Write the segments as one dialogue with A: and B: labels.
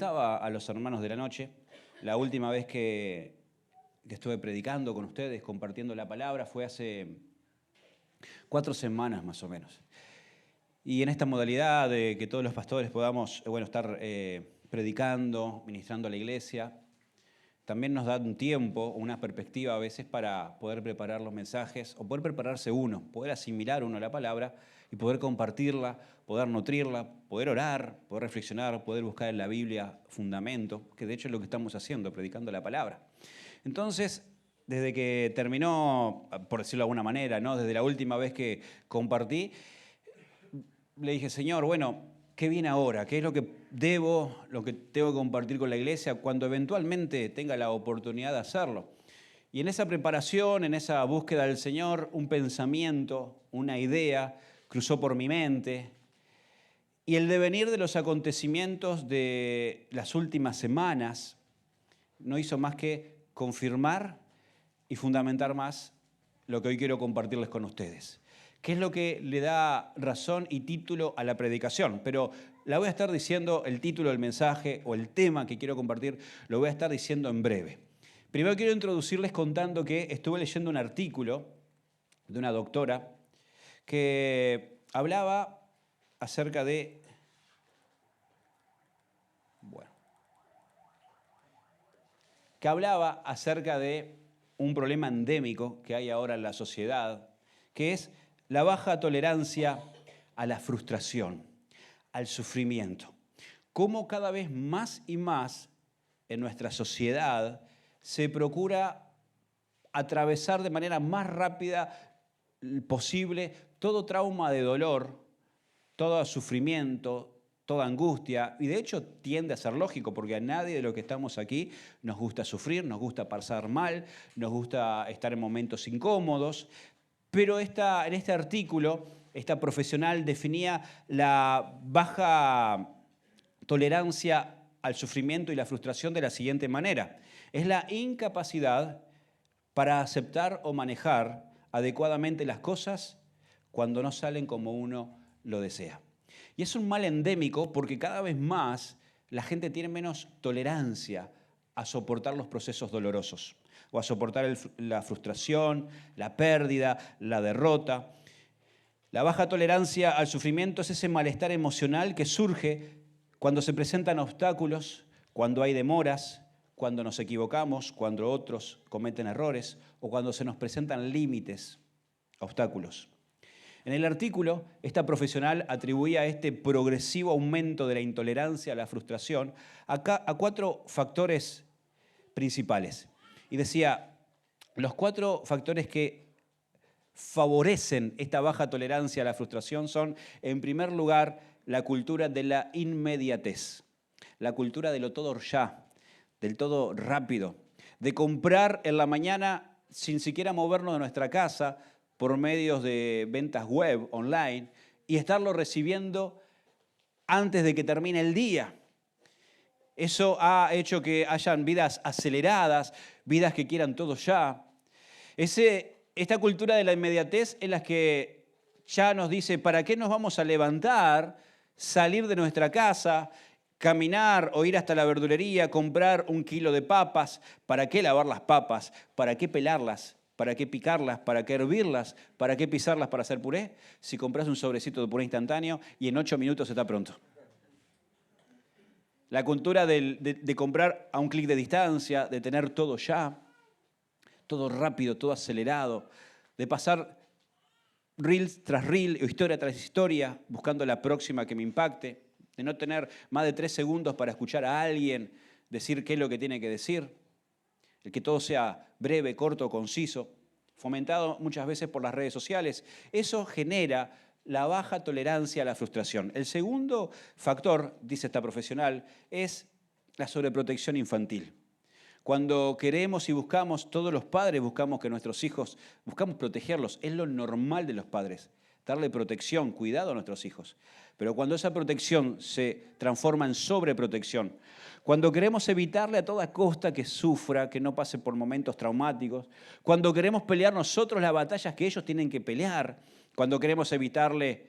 A: comentaba a los hermanos de la noche, la última vez que estuve predicando con ustedes, compartiendo la palabra, fue hace 4 semanas más o menos. Y en esta modalidad de que todos los pastores podamos estar predicando, ministrando a la iglesia, también nos da un tiempo, una perspectiva a veces para poder preparar los mensajes o poder prepararse uno, poder asimilar uno la palabra y poder compartirla, poder nutrirla, poder orar, poder reflexionar, poder buscar en la Biblia fundamento, que de hecho es lo que estamos haciendo, predicando la palabra. Entonces, desde que terminó, por decirlo de alguna manera, ¿no? Desde la última vez que compartí, le dije, Señor, ¿qué viene ahora? ¿Qué es lo que lo que tengo que compartir con la iglesia cuando eventualmente tenga la oportunidad de hacerlo? Y en esa preparación, en esa búsqueda del Señor, un pensamiento, una idea cruzó por mi mente. Y el devenir de los acontecimientos de las últimas semanas no hizo más que confirmar y fundamentar más lo que hoy quiero compartirles con ustedes. ¿Qué es lo que le da razón y título a la predicación? Pero la voy a estar diciendo, el título del mensaje o el tema que quiero compartir, lo voy a estar diciendo en breve. Primero quiero introducirles contando que estuve leyendo un artículo de una doctora que hablaba acerca de... que hablaba acerca de un problema endémico que hay ahora en la sociedad, que es la baja tolerancia a la frustración, al sufrimiento. Cómo cada vez más y más en nuestra sociedad se procura atravesar de manera más rápida posible todo trauma de dolor, todo sufrimiento, toda angustia, y de hecho tiende a ser lógico, porque a nadie de los que estamos aquí nos gusta sufrir, nos gusta pasar mal, nos gusta estar en momentos incómodos, pero en este artículo, esta profesional definía la baja tolerancia al sufrimiento y la frustración de la siguiente manera. Es la incapacidad para aceptar o manejar adecuadamente las cosas cuando no salen como uno lo desea. Y es un mal endémico porque cada vez más la gente tiene menos tolerancia a soportar los procesos dolorosos o a soportar la frustración, la pérdida, la derrota. La baja tolerancia al sufrimiento es ese malestar emocional que surge cuando se presentan obstáculos, cuando hay demoras, cuando nos equivocamos, cuando otros cometen errores o cuando se nos presentan límites, obstáculos. En el artículo, esta profesional atribuía este progresivo aumento de la intolerancia a la frustración a 4 factores principales. Y decía, los 4 factores que favorecen esta baja tolerancia a la frustración son, en primer lugar, la cultura de la inmediatez, la cultura de lo todo ya, del todo rápido, de comprar en la mañana sin siquiera movernos de nuestra casa, por medios de ventas web, online, y estarlo recibiendo antes de que termine el día. Eso ha hecho que hayan vidas aceleradas, vidas que quieran todo ya. Esta cultura de la inmediatez es la que ya nos dice, ¿para qué nos vamos a levantar, salir de nuestra casa, caminar o ir hasta la verdulería, comprar 1 kilo de papas? ¿Para qué lavar las papas? ¿Para qué pelarlas? ¿Para qué picarlas? ¿Para qué hervirlas? ¿Para qué pisarlas para hacer puré? Si compras un sobrecito de puré instantáneo y en 8 minutos está pronto. La cultura de comprar a un clic de distancia, de tener todo ya, todo rápido, todo acelerado, de pasar reel tras reel o historia tras historia buscando la próxima que me impacte, de no tener más de 3 segundos para escuchar a alguien decir qué es lo que tiene que decir. El que todo sea breve, corto, conciso, fomentado muchas veces por las redes sociales. Eso genera la baja tolerancia a la frustración. El segundo factor, dice esta profesional, es la sobreprotección infantil. Cuando queremos y buscamos, todos los padres buscamos que nuestros hijos, buscamos protegerlos. Es lo normal de los padres, darle protección, cuidado a nuestros hijos. Pero cuando esa protección se transforma en sobreprotección, cuando queremos evitarle a toda costa que sufra, que no pase por momentos traumáticos, cuando queremos pelear nosotros las batallas que ellos tienen que pelear, cuando queremos evitarle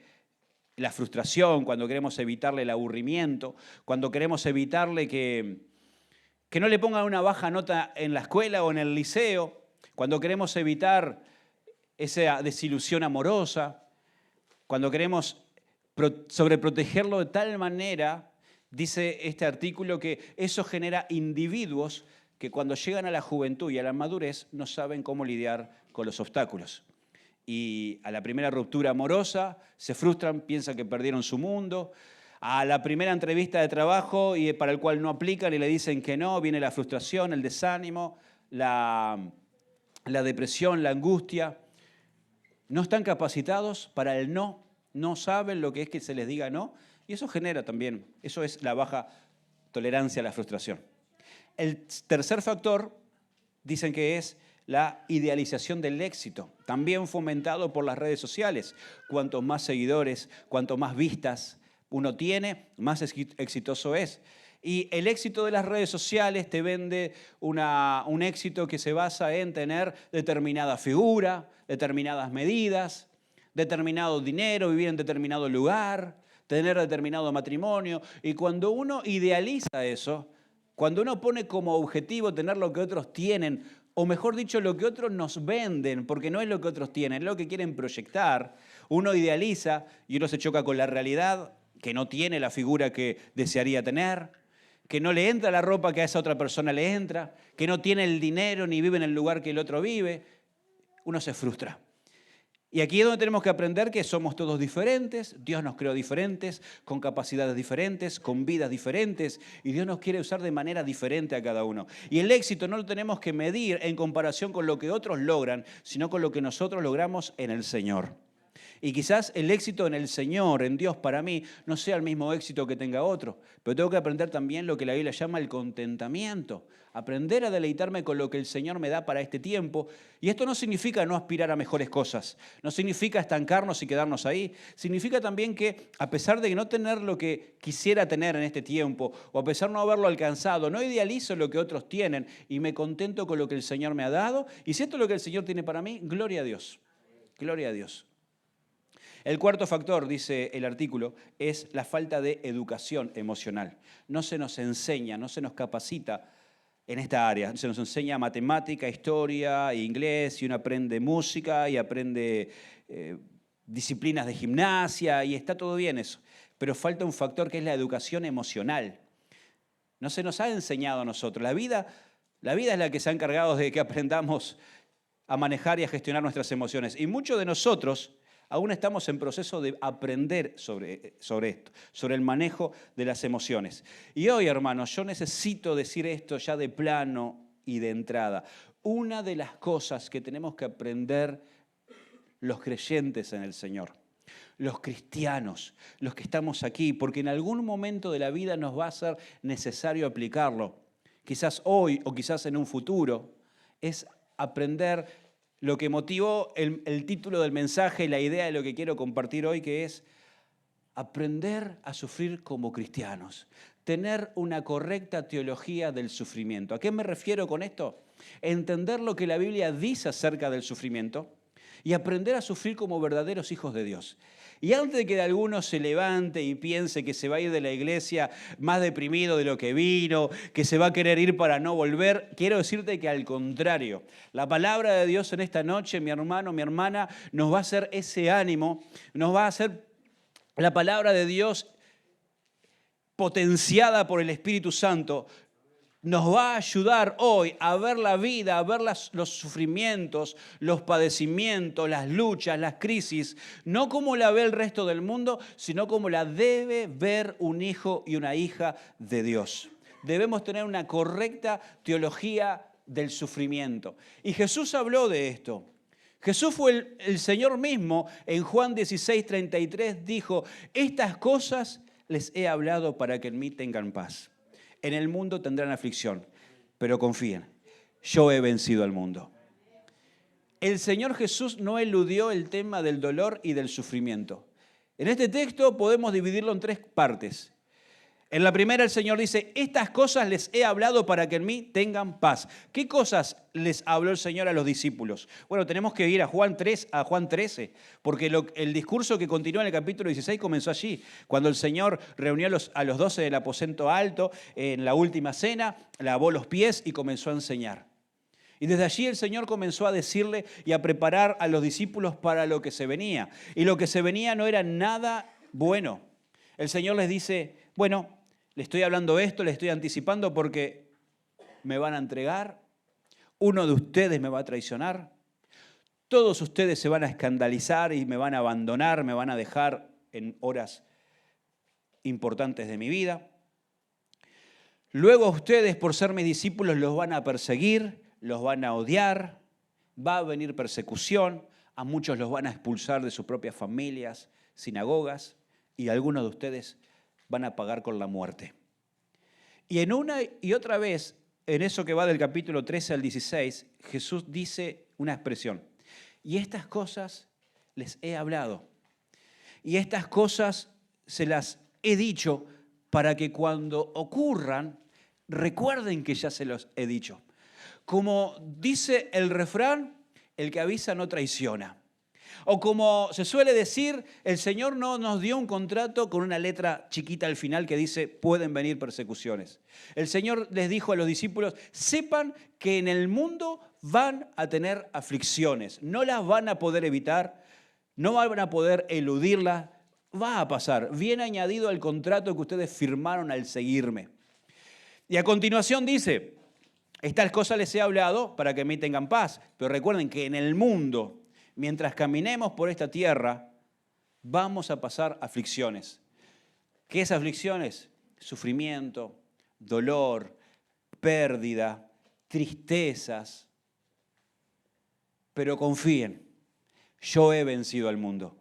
A: la frustración, cuando queremos evitarle el aburrimiento, cuando queremos evitarle que no le pongan una baja nota en la escuela o en el liceo, cuando queremos evitar esa desilusión amorosa, cuando queremos sobreprotegerlo de tal manera, dice este artículo, que eso genera individuos que cuando llegan a la juventud y a la madurez no saben cómo lidiar con los obstáculos. Y a la primera ruptura amorosa se frustran, piensan que perdieron su mundo. A la primera entrevista de trabajo y para el cual no aplican y le dicen que no, viene la frustración, el desánimo, la depresión, la angustia. No están capacitados para el no, no saben lo que es que se les diga no, y eso genera también, eso es la baja tolerancia a la frustración. El tercer factor, dicen que es la idealización del éxito, también fomentado por las redes sociales. Cuanto más seguidores, cuanto más vistas uno tiene, más exitoso es. Y el éxito de las redes sociales te vende un éxito que se basa en tener determinada figura, determinadas medidas, determinado dinero, vivir en determinado lugar, tener determinado matrimonio. Y cuando uno idealiza eso, cuando uno pone como objetivo tener lo que otros tienen, o mejor dicho, lo que otros nos venden, porque no es lo que otros tienen, es lo que quieren proyectar, uno idealiza y uno se choca con la realidad, que no tiene la figura que desearía tener, que no le entra la ropa que a esa otra persona le entra, que no tiene el dinero ni vive en el lugar que el otro vive, uno se frustra. Y aquí es donde tenemos que aprender que somos todos diferentes, Dios nos creó diferentes, con capacidades diferentes, con vidas diferentes, y Dios nos quiere usar de manera diferente a cada uno. Y el éxito no lo tenemos que medir en comparación con lo que otros logran, sino con lo que nosotros logramos en el Señor. Y quizás el éxito en el Señor, en Dios, para mí, no sea el mismo éxito que tenga otro. Pero tengo que aprender también lo que la Biblia llama el contentamiento. Aprender a deleitarme con lo que el Señor me da para este tiempo. Y esto no significa no aspirar a mejores cosas. No significa estancarnos y quedarnos ahí. Significa también que, a pesar de no tener lo que quisiera tener en este tiempo, o a pesar de no haberlo alcanzado, no idealizo lo que otros tienen y me contento con lo que el Señor me ha dado. Y si esto es lo que el Señor tiene para mí, gloria a Dios. Gloria a Dios. El cuarto factor, dice el artículo, es la falta de educación emocional. No se nos enseña, no se nos capacita en esta área. Se nos enseña matemática, historia, inglés, y uno aprende música y aprende disciplinas de gimnasia, y está todo bien eso. Pero falta un factor que es la educación emocional. No se nos ha enseñado a nosotros. La vida es la que se ha encargado de que aprendamos a manejar y a gestionar nuestras emociones. Y muchos de nosotros aún estamos en proceso de aprender sobre esto, sobre el manejo de las emociones. Y hoy, hermanos, yo necesito decir esto ya de plano y de entrada. Una de las cosas que tenemos que aprender los creyentes en el Señor, los cristianos, los que estamos aquí, porque en algún momento de la vida nos va a ser necesario aplicarlo, quizás hoy o quizás en un futuro, es aprender lo que motivó el título del mensaje y la idea de lo que quiero compartir hoy, que es aprender a sufrir como cristianos, tener una correcta teología del sufrimiento. ¿A qué me refiero con esto? Entender lo que la Biblia dice acerca del sufrimiento y aprender a sufrir como verdaderos hijos de Dios. Y antes de que alguno se levante y piense que se va a ir de la iglesia más deprimido de lo que vino, que se va a querer ir para no volver, quiero decirte que al contrario, la palabra de Dios en esta noche, mi hermano, mi hermana, nos va a hacer ese ánimo, nos va a hacer la palabra de Dios potenciada por el Espíritu Santo, nos va a ayudar hoy a ver la vida, a ver los sufrimientos, los padecimientos, las luchas, las crisis, no como la ve el resto del mundo, sino como la debe ver un hijo y una hija de Dios. Debemos tener una correcta teología del sufrimiento. Y Jesús habló de esto. Jesús fue el Señor mismo. En Juan 16:33 dijo: estas cosas les he hablado para que en mí tengan paz. En el mundo tendrán aflicción, pero confíen, yo he vencido al mundo. El Señor Jesús no eludió el tema del dolor y del sufrimiento. En este texto podemos dividirlo en tres partes. En la primera el Señor dice, estas cosas les he hablado para que en mí tengan paz. ¿Qué cosas les habló el Señor a los discípulos? Bueno, tenemos que ir a Juan 13, porque el discurso que continúa en el capítulo 16 comenzó allí, cuando el Señor reunió a los 12 del aposento alto en la última cena, lavó los pies y comenzó a enseñar. Y desde allí el Señor comenzó a decirle y a preparar a los discípulos para lo que se venía. Y lo que se venía no era nada bueno. El Señor les dice, bueno, le estoy hablando esto, le estoy anticipando porque me van a entregar, uno de ustedes me va a traicionar, todos ustedes se van a escandalizar y me van a abandonar, me van a dejar en horas importantes de mi vida. Luego a ustedes, por ser mis discípulos, los van a perseguir, los van a odiar, va a venir persecución, a muchos los van a expulsar de sus propias familias, sinagogas, y algunos de ustedes van a pagar con la muerte. Y en una y otra vez, en eso que va del capítulo 13 al 16, Jesús dice una expresión. Y estas cosas les he hablado. Y estas cosas se las he dicho para que cuando ocurran, recuerden que ya se los he dicho. Como dice el refrán, el que avisa no traiciona. O como se suele decir, el Señor no nos dio un contrato con una letra chiquita al final que dice, pueden venir persecuciones. El Señor les dijo a los discípulos, sepan que en el mundo van a tener aflicciones, no las van a poder evitar, no van a poder eludirlas, va a pasar, viene añadido al contrato que ustedes firmaron al seguirme. Y a continuación dice, estas cosas les he hablado para que en mí tengan paz, pero recuerden que en el mundo, mientras caminemos por esta tierra, vamos a pasar aflicciones. ¿Qué es aflicciones? Sufrimiento, dolor, pérdida, tristezas. Pero confíen, yo he vencido al mundo.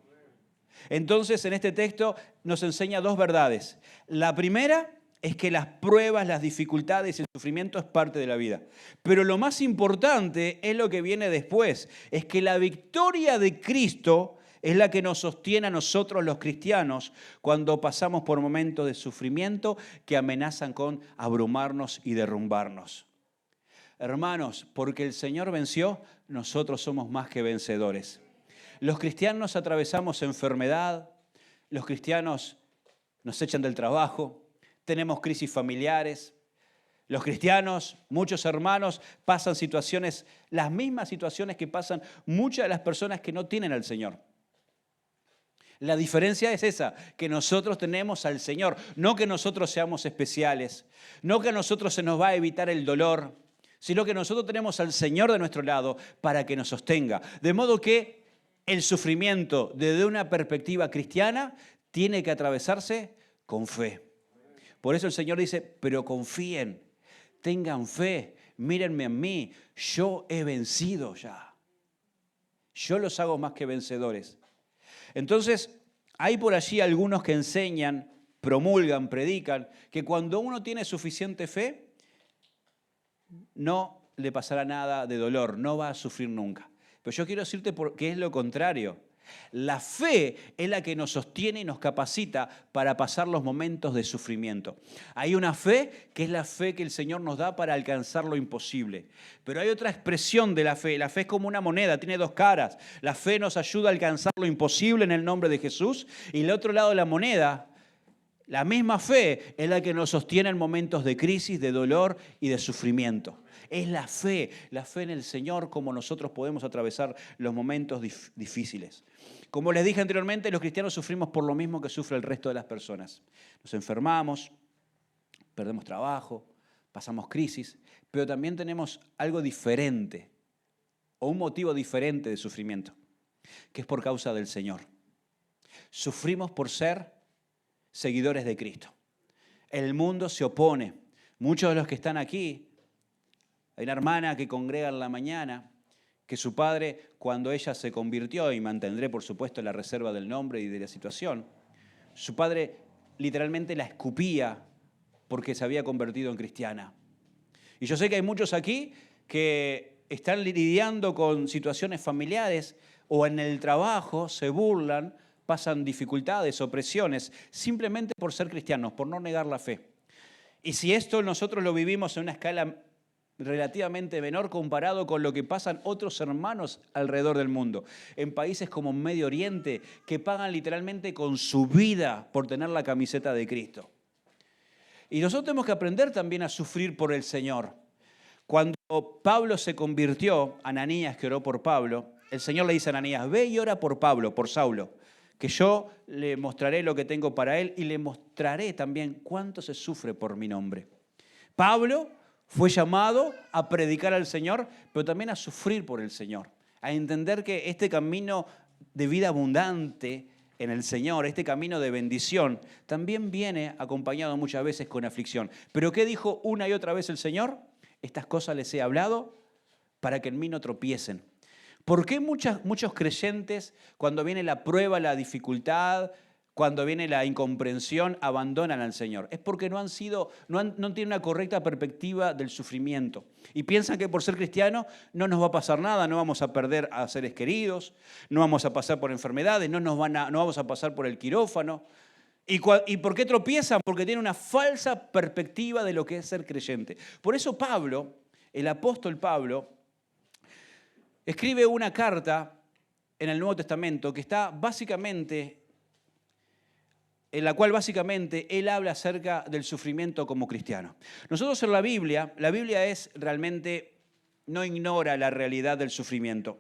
A: Entonces, en este texto nos enseña dos verdades. La primera es que las pruebas, las dificultades y el sufrimiento es parte de la vida. Pero lo más importante es lo que viene después. Es que la victoria de Cristo es la que nos sostiene a nosotros los cristianos cuando pasamos por momentos de sufrimiento que amenazan con abrumarnos y derrumbarnos. Hermanos, porque el Señor venció, nosotros somos más que vencedores. Los cristianos atravesamos enfermedad, los cristianos nos echan del trabajo, tenemos crisis familiares. Los cristianos, muchos hermanos, pasan situaciones, las mismas situaciones que pasan muchas de las personas que no tienen al Señor. La diferencia es esa, que nosotros tenemos al Señor, no que nosotros seamos especiales, no que a nosotros se nos va a evitar el dolor, sino que nosotros tenemos al Señor de nuestro lado para que nos sostenga. De modo que el sufrimiento, desde una perspectiva cristiana, tiene que atravesarse con fe. Por eso el Señor dice, pero confíen, tengan fe, mírenme a mí, yo he vencido ya. Yo los hago más que vencedores. Entonces, hay por allí algunos que enseñan, promulgan, predican, que cuando uno tiene suficiente fe, no le pasará nada de dolor, no va a sufrir nunca. Pero yo quiero decirte que es lo contrario. La fe es la que nos sostiene y nos capacita para pasar los momentos de sufrimiento. Hay una fe que es la fe que el Señor nos da para alcanzar lo imposible. Pero hay otra expresión de la fe. La fe es como una moneda, tiene dos caras. La fe nos ayuda a alcanzar lo imposible en el nombre de Jesús. Y el otro lado de la moneda, la misma fe es la que nos sostiene en momentos de crisis, de dolor y de sufrimiento. Es la fe en el Señor, como nosotros podemos atravesar los momentos difíciles. Como les dije anteriormente, los cristianos sufrimos por lo mismo que sufre el resto de las personas. Nos enfermamos, perdemos trabajo, pasamos crisis, pero también tenemos algo diferente o un motivo diferente de sufrimiento, que es por causa del Señor. Sufrimos por ser seguidores de Cristo. El mundo se opone. Muchos de los que están aquí, hay una hermana que congrega en la mañana, que su padre, cuando ella se convirtió, y mantendré por supuesto la reserva del nombre y de la situación, su padre literalmente la escupía porque se había convertido en cristiana. Y yo sé que hay muchos aquí que están lidiando con situaciones familiares o en el trabajo, se burlan pasan dificultades, opresiones, simplemente por ser cristianos, por no negar la fe. Y si esto nosotros lo vivimos en una escala relativamente menor comparado con lo que pasan otros hermanos alrededor del mundo, en países como Medio Oriente, que pagan literalmente con su vida por tener la camiseta de Cristo. Y nosotros tenemos que aprender también a sufrir por el Señor. Cuando Pablo se convirtió, Ananías que oró por Pablo, el Señor le dice a Ananías, ve y ora por Pablo, por Saulo, que yo le mostraré lo que tengo para él y le mostraré también cuánto se sufre por mi nombre. Pablo fue llamado a predicar al Señor, pero también a sufrir por el Señor, a entender que este camino de vida abundante en el Señor, este camino de bendición, también viene acompañado muchas veces con aflicción. ¿Pero qué dijo una y otra vez el Señor? Estas cosas les he hablado para que en mí no tropiecen. ¿Por qué muchos creyentes, cuando viene la prueba, la dificultad, cuando viene la incomprensión, abandonan al Señor? Es porque no tienen una correcta perspectiva del sufrimiento. Y piensan que por ser cristianos no nos va a pasar nada, no vamos a perder a seres queridos, no vamos a pasar por enfermedades, no vamos a pasar por el quirófano. ¿Y por qué tropiezan? Porque tienen una falsa perspectiva de lo que es ser creyente. Por eso Pablo, el apóstol Pablo, escribe una carta en el Nuevo Testamento que está en la cual básicamente él habla acerca del sufrimiento como cristiano. Nosotros en la Biblia no ignora la realidad del sufrimiento.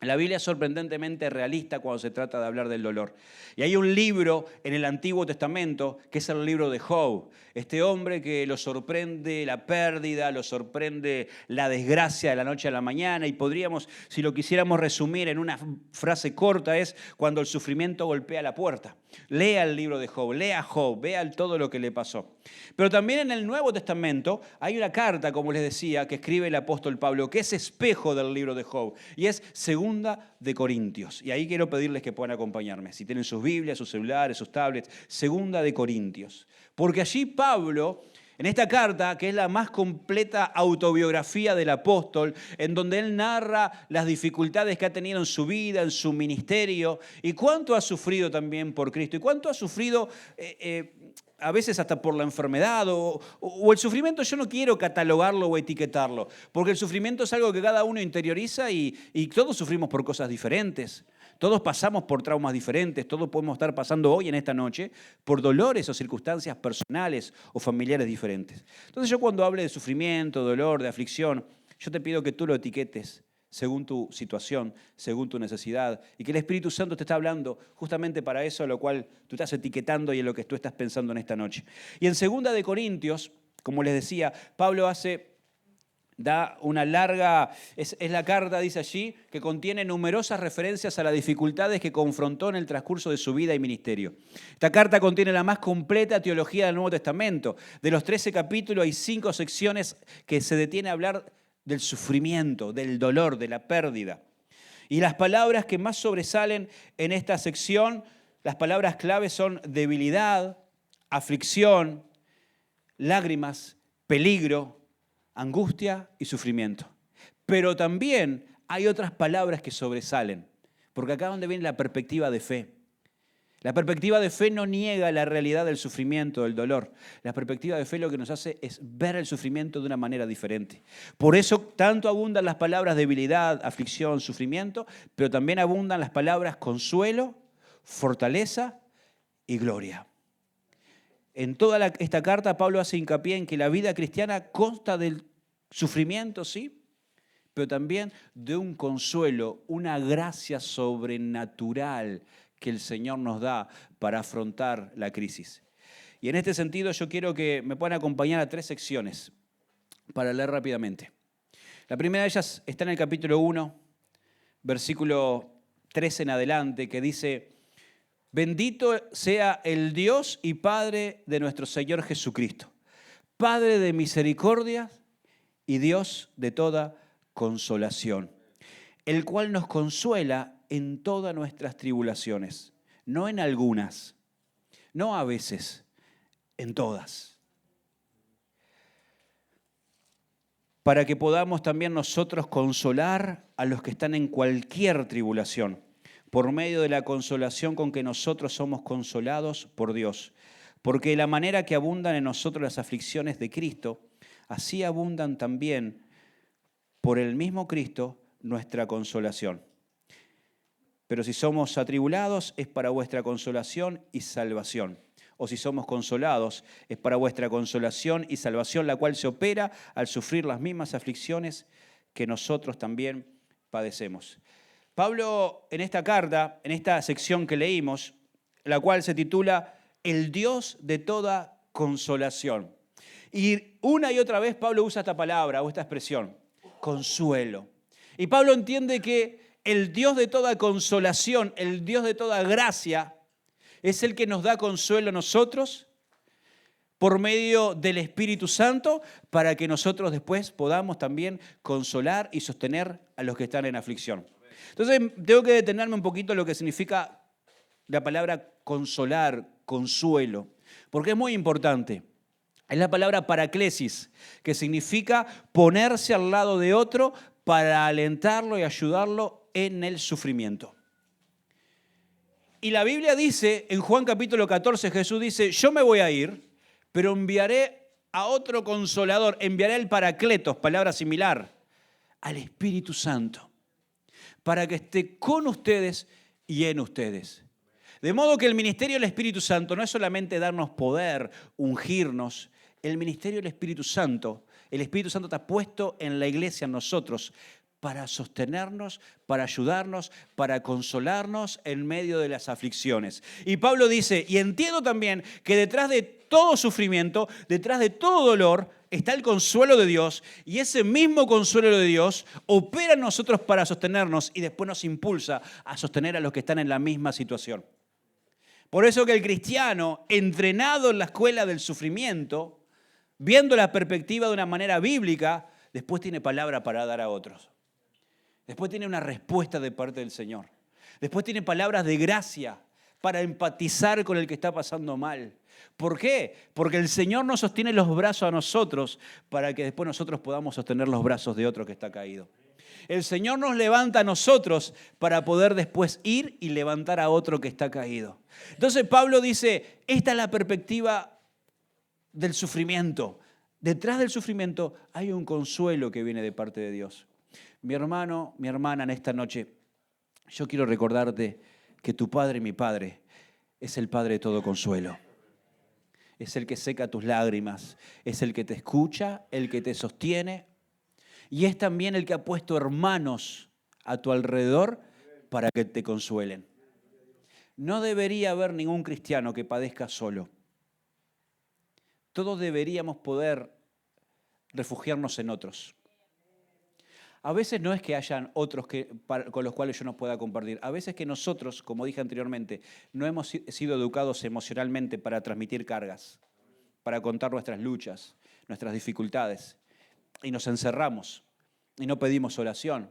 A: La Biblia es sorprendentemente realista cuando se trata de hablar del dolor. Y hay un libro en el Antiguo Testamento que es el libro de Job. Este hombre que lo sorprende la pérdida, lo sorprende la desgracia de la noche a la mañana. Y podríamos, si lo quisiéramos resumir en una frase corta, es cuando el sufrimiento golpea la puerta. Lea el libro de Job, lea a Job, vea todo lo que le pasó. Pero también en el Nuevo Testamento hay una carta, como les decía, que escribe el apóstol Pablo, que es espejo del libro de Job. Y es Segunda de Corintios. Y ahí quiero pedirles que puedan acompañarme. Si tienen sus Biblias, sus celulares, sus tablets, Segunda de Corintios. Porque allí Pablo, en esta carta, que es la más completa autobiografía del apóstol, en donde él narra las dificultades que ha tenido en su vida, en su ministerio, y cuánto ha sufrido también por Cristo, y cuánto ha sufrido a veces hasta por la enfermedad o el sufrimiento. Yo no quiero catalogarlo o etiquetarlo, porque el sufrimiento es algo que cada uno interioriza y todos sufrimos por cosas diferentes. Todos pasamos por traumas diferentes, todos podemos estar pasando hoy en esta noche por dolores o circunstancias personales o familiares diferentes. Entonces yo cuando hable de sufrimiento, dolor, de aflicción, yo te pido que tú lo etiquetes según tu situación, según tu necesidad, y que el Espíritu Santo te está hablando justamente para eso, a lo cual tú estás etiquetando y en lo que tú estás pensando en esta noche. Y en 2 de Corintios, como les decía, Pablo da una larga, es la carta, dice allí, que contiene numerosas referencias a las dificultades que confrontó en el transcurso de su vida y ministerio. Esta carta contiene la más completa teología del Nuevo Testamento. De los 13 capítulos hay 5 secciones que se detiene a hablar del sufrimiento, del dolor, de la pérdida. Y las palabras que más sobresalen en esta sección, las palabras claves son debilidad, aflicción, lágrimas, peligro, angustia y sufrimiento. Pero también hay otras palabras que sobresalen, porque acá es donde viene la perspectiva de fe. La perspectiva de fe no niega la realidad del sufrimiento, del dolor. La perspectiva de fe lo que nos hace es ver el sufrimiento de una manera diferente. Por eso tanto abundan las palabras debilidad, aflicción, sufrimiento, pero también abundan las palabras consuelo, fortaleza y gloria. En toda esta carta Pablo hace hincapié en que la vida cristiana consta del sufrimiento, sí, pero también de un consuelo, una gracia sobrenatural que el Señor nos da para afrontar la crisis. Y en este sentido yo quiero que me puedan acompañar a 3 secciones para leer rápidamente. La primera de ellas está en el capítulo 1, versículo 13 en adelante, que dice: bendito sea el Dios y Padre de nuestro Señor Jesucristo, Padre de misericordia y Dios de toda consolación, el cual nos consuela en todas nuestras tribulaciones, no en algunas, no a veces, en todas, para que podamos también nosotros consolar a los que están en cualquier tribulación, por medio de la consolación con que nosotros somos consolados por Dios. Porque de la manera que abundan en nosotros las aflicciones de Cristo, así abundan también por el mismo Cristo nuestra consolación. Pero si somos atribulados, es para vuestra consolación y salvación. O si somos consolados, es para vuestra consolación y salvación, la cual se opera al sufrir las mismas aflicciones que nosotros también padecemos. Pablo, en esta carta, en esta sección que leímos, la cual se titula El Dios de toda consolación. Y una y otra vez Pablo usa esta palabra o esta expresión, consuelo. Y Pablo entiende que el Dios de toda consolación, el Dios de toda gracia, es el que nos da consuelo a nosotros por medio del Espíritu Santo para que nosotros después podamos también consolar y sostener a los que están en aflicción. Entonces tengo que detenerme un poquito en lo que significa la palabra consolar, consuelo, porque es muy importante. Es la palabra paraclesis, que significa ponerse al lado de otro para alentarlo y ayudarlo en el sufrimiento. Y la Biblia dice, en Juan capítulo 14, Jesús dice, yo me voy a ir, pero enviaré a otro consolador, enviaré al Paracletos, palabra similar, al Espíritu Santo, para que esté con ustedes y en ustedes. De modo que el ministerio del Espíritu Santo no es solamente darnos poder, ungirnos. El ministerio del Espíritu Santo, el Espíritu Santo está puesto en la iglesia, en nosotros, para sostenernos, para ayudarnos, para consolarnos en medio de las aflicciones. Y Pablo dice, y entiendo también que detrás de todo sufrimiento, detrás de todo dolor, está el consuelo de Dios, y ese mismo consuelo de Dios opera en nosotros para sostenernos y después nos impulsa a sostener a los que están en la misma situación. Por eso que el cristiano, entrenado en la escuela del sufrimiento, viendo la perspectiva de una manera bíblica, después tiene palabra para dar a otros. Después tiene una respuesta de parte del Señor. Después tiene palabras de gracia para empatizar con el que está pasando mal. ¿Por qué? Porque el Señor nos sostiene los brazos a nosotros para que después nosotros podamos sostener los brazos de otro que está caído. El Señor nos levanta a nosotros para poder después ir y levantar a otro que está caído. Entonces Pablo dice, esta es la perspectiva del sufrimiento. Detrás del sufrimiento hay un consuelo que viene de parte de Dios. Mi hermano, mi hermana, en esta noche, yo quiero recordarte que tu Padre, mi Padre, es el Padre de todo consuelo. Es el que seca tus lágrimas, es el que te escucha, el que te sostiene, y es también el que ha puesto hermanos a tu alrededor para que te consuelen. No debería haber ningún cristiano que padezca solo. Todos deberíamos poder refugiarnos en otros. A veces no es que hayan otros con los cuales yo no pueda compartir. A veces que nosotros, como dije anteriormente, no hemos sido educados emocionalmente para transmitir cargas, para contar nuestras luchas, nuestras dificultades. Y nos encerramos y no pedimos oración.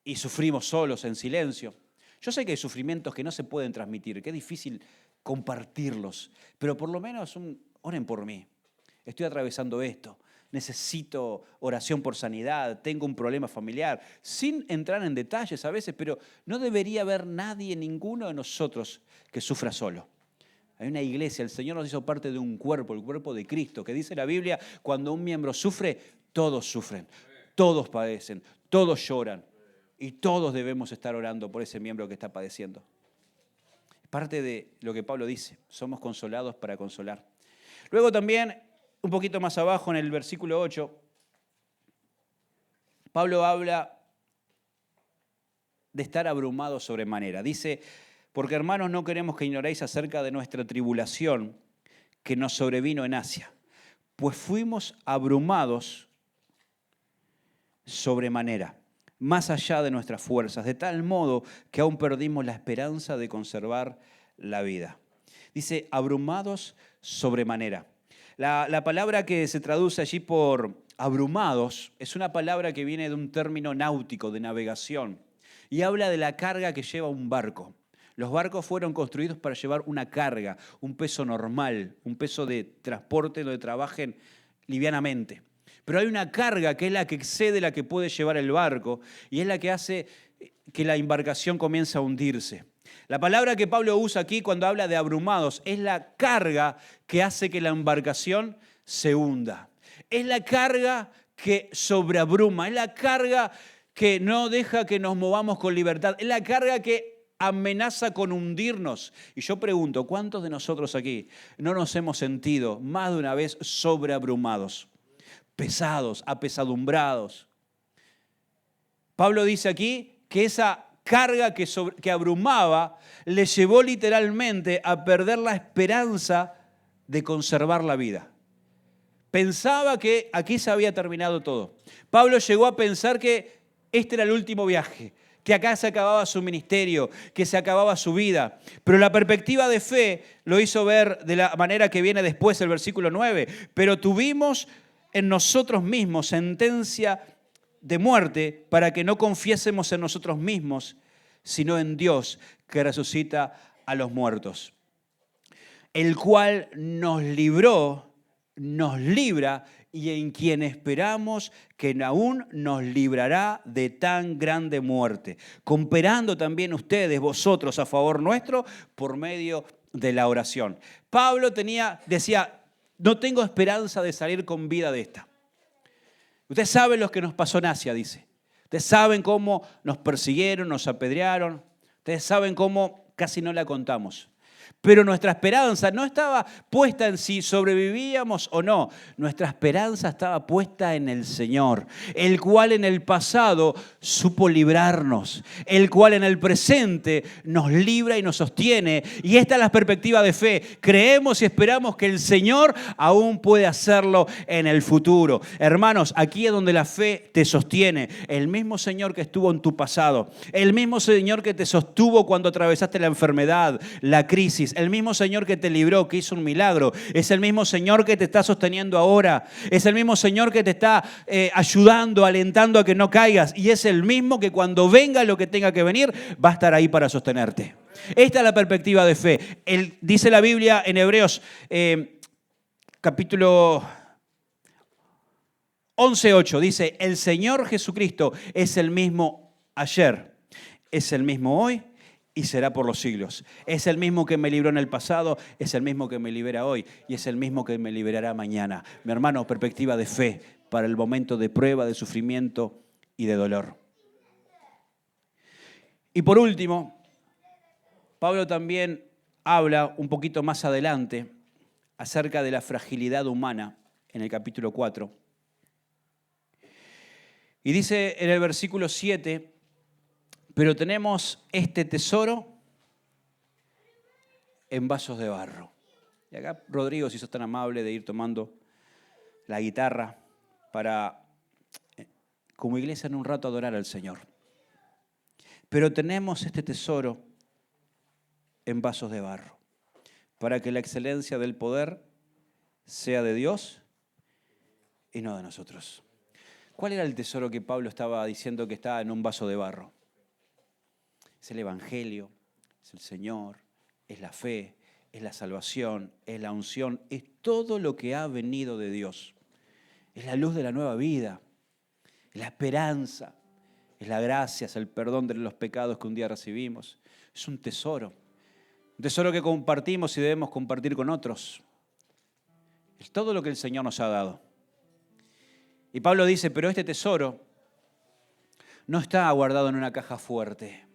A: Y sufrimos solos, en silencio. Yo sé que hay sufrimientos que no se pueden transmitir, que es difícil compartirlos. Pero por lo menos oren por mí. Estoy atravesando esto. Necesito oración por sanidad, tengo un problema familiar, sin entrar en detalles a veces, pero no debería haber nadie, ninguno de nosotros que sufra solo. Hay una iglesia, el Señor nos hizo parte de un cuerpo, el cuerpo de Cristo, que dice la Biblia, cuando un miembro sufre, todos sufren, todos padecen, todos lloran y todos debemos estar orando por ese miembro que está padeciendo. Es parte de lo que Pablo dice, somos consolados para consolar. Luego también, un poquito más abajo en el versículo 8, Pablo habla de estar abrumado sobremanera. Dice, porque hermanos no queremos que ignoréis acerca de nuestra tribulación que nos sobrevino en Asia, pues fuimos abrumados sobremanera, más allá de nuestras fuerzas, de tal modo que aún perdimos la esperanza de conservar la vida. Dice, abrumados sobremanera. La palabra que se traduce allí por abrumados es una palabra que viene de un término náutico, de navegación, y habla de la carga que lleva un barco. Los barcos fueron construidos para llevar una carga, un peso normal, un peso de transporte donde trabajen livianamente. Pero hay una carga que es la que excede la que puede llevar el barco y es la que hace que la embarcación comienza a hundirse. La palabra que Pablo usa aquí cuando habla de abrumados es la carga que hace que la embarcación se hunda. Es la carga que sobreabruma, es la carga que no deja que nos movamos con libertad, es la carga que amenaza con hundirnos. Y yo pregunto, ¿cuántos de nosotros aquí no nos hemos sentido más de una vez sobreabrumados, pesados, apesadumbrados? Pablo dice aquí que esa carga que abrumaba le llevó literalmente a perder la esperanza de conservar la vida. Pensaba que aquí se había terminado todo. Pablo llegó a pensar que este era el último viaje, que acá se acababa su ministerio, que se acababa su vida. Pero la perspectiva de fe lo hizo ver de la manera que viene después el versículo 9. Pero tuvimos en nosotros mismos sentencia de muerte para que no confiésemos en nosotros mismos, sino en Dios que resucita a los muertos, el cual nos libró, nos libra y en quien esperamos que aún nos librará de tan grande muerte, cooperando también ustedes, vosotros, a favor nuestro por medio de la oración. Pablo decía, no tengo esperanza de salir con vida de esta. Ustedes saben lo que nos pasó en Asia, dice. Ustedes saben cómo nos persiguieron, nos apedrearon. Ustedes saben cómo casi no la contamos. Pero nuestra esperanza no estaba puesta en si sobrevivíamos o no. Nuestra esperanza estaba puesta en el Señor, el cual en el pasado supo librarnos, el cual en el presente nos libra y nos sostiene. Y esta es la perspectiva de fe. Creemos y esperamos que el Señor aún puede hacerlo en el futuro. Hermanos, aquí es donde la fe te sostiene. El mismo Señor que estuvo en tu pasado, el mismo Señor que te sostuvo cuando atravesaste la enfermedad, la crisis, el mismo Señor que te libró, que hizo un milagro, es el mismo Señor que te está sosteniendo ahora, es el mismo Señor que te está ayudando, alentando a que no caigas, y es el mismo que cuando venga lo que tenga que venir, va a estar ahí para sostenerte. Esta es la perspectiva de fe. Dice la Biblia en Hebreos capítulo 11:8, dice, el Señor Jesucristo es el mismo ayer, es el mismo hoy y será por los siglos. Es el mismo que me libró en el pasado, es el mismo que me libera hoy y es el mismo que me liberará mañana. Mi hermano, perspectiva de fe para el momento de prueba, de sufrimiento y de dolor. Y por último, Pablo también habla un poquito más adelante acerca de la fragilidad humana en el capítulo 4. Y dice en el versículo 7, pero tenemos este tesoro en vasos de barro. Y acá, Rodrigo, si sos tan amable de ir tomando la guitarra para, como iglesia, en un rato adorar al Señor. Pero tenemos este tesoro en vasos de barro, para que la excelencia del poder sea de Dios y no de nosotros. ¿Cuál era el tesoro que Pablo estaba diciendo que estaba en un vaso de barro? Es el Evangelio, es el Señor, es la fe, es la salvación, es la unción, es todo lo que ha venido de Dios. Es la luz de la nueva vida, es la esperanza, es la gracia, es el perdón de los pecados que un día recibimos. Es un tesoro que compartimos y debemos compartir con otros. Es todo lo que el Señor nos ha dado. Y Pablo dice, pero este tesoro no está guardado en una caja fuerte,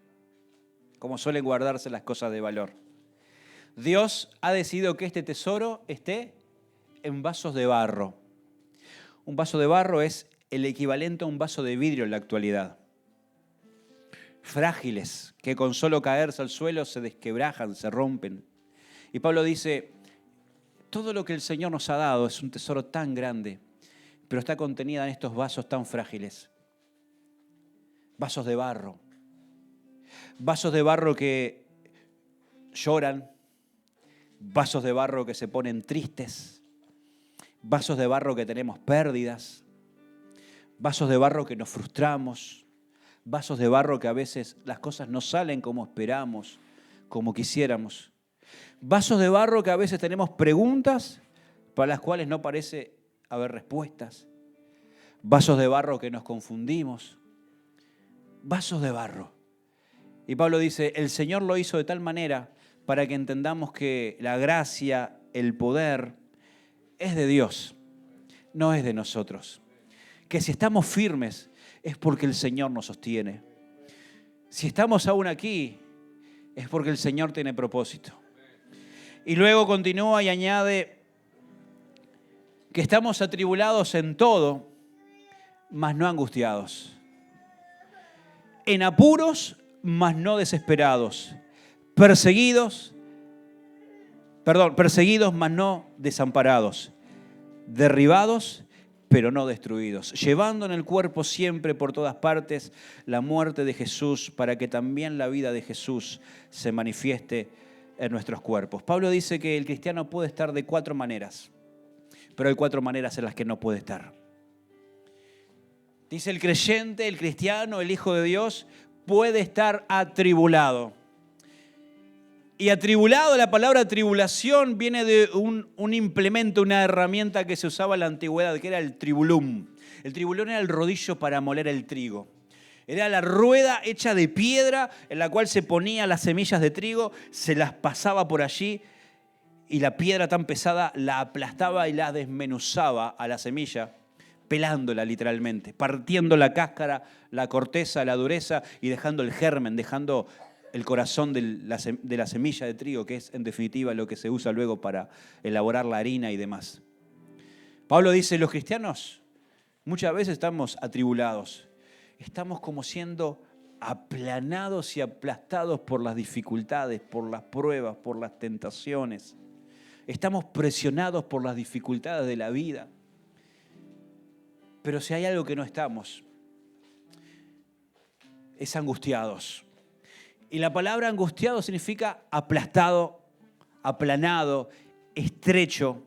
A: como suelen guardarse las cosas de valor. Dios ha decidido que este tesoro esté en vasos de barro. Un vaso de barro es el equivalente a un vaso de vidrio en la actualidad. Frágiles, que con solo caerse al suelo se desquebrajan, se rompen. Y Pablo dice, todo lo que el Señor nos ha dado es un tesoro tan grande, pero está contenida en estos vasos tan frágiles. Vasos de barro. Vasos de barro que lloran, vasos de barro que se ponen tristes, vasos de barro que tenemos pérdidas, vasos de barro que nos frustramos, vasos de barro que a veces las cosas no salen como esperamos, como quisiéramos, vasos de barro que a veces tenemos preguntas para las cuales no parece haber respuestas, vasos de barro que nos confundimos, vasos de barro. Y Pablo dice, el Señor lo hizo de tal manera para que entendamos que la gracia, el poder, es de Dios, no es de nosotros. Que si estamos firmes es porque el Señor nos sostiene. Si estamos aún aquí es porque el Señor tiene propósito. Y luego continúa y añade que estamos atribulados en todo, mas no angustiados. En apuros, mas no desesperados. Perseguidos, mas no desamparados. Derribados, pero no destruidos. Llevando en el cuerpo siempre por todas partes la muerte de Jesús, para que también la vida de Jesús se manifieste en nuestros cuerpos. Pablo dice que el cristiano puede estar de 4 maneras, pero hay 4 maneras en las que no puede estar. Dice el creyente, el cristiano, el hijo de Dios, puede estar atribulado. Y atribulado, la palabra tribulación viene de un implemento, una herramienta que se usaba en la antigüedad, que era el tribulum. El tribulum era el rodillo para moler el trigo. Era la rueda hecha de piedra en la cual se ponía las semillas de trigo, se las pasaba por allí y la piedra tan pesada la aplastaba y la desmenuzaba a la semilla, pelándola literalmente, partiendo la cáscara, la corteza, la dureza y dejando el germen, dejando el corazón de la semilla de trigo, que es en definitiva lo que se usa luego para elaborar la harina y demás. Pablo dice, los cristianos muchas veces estamos atribulados, estamos como siendo aplanados y aplastados por las dificultades, por las pruebas, por las tentaciones. Estamos presionados por las dificultades de la vida. Pero si hay algo que no estamos, es angustiados. Y la palabra angustiado significa aplastado, aplanado, estrecho.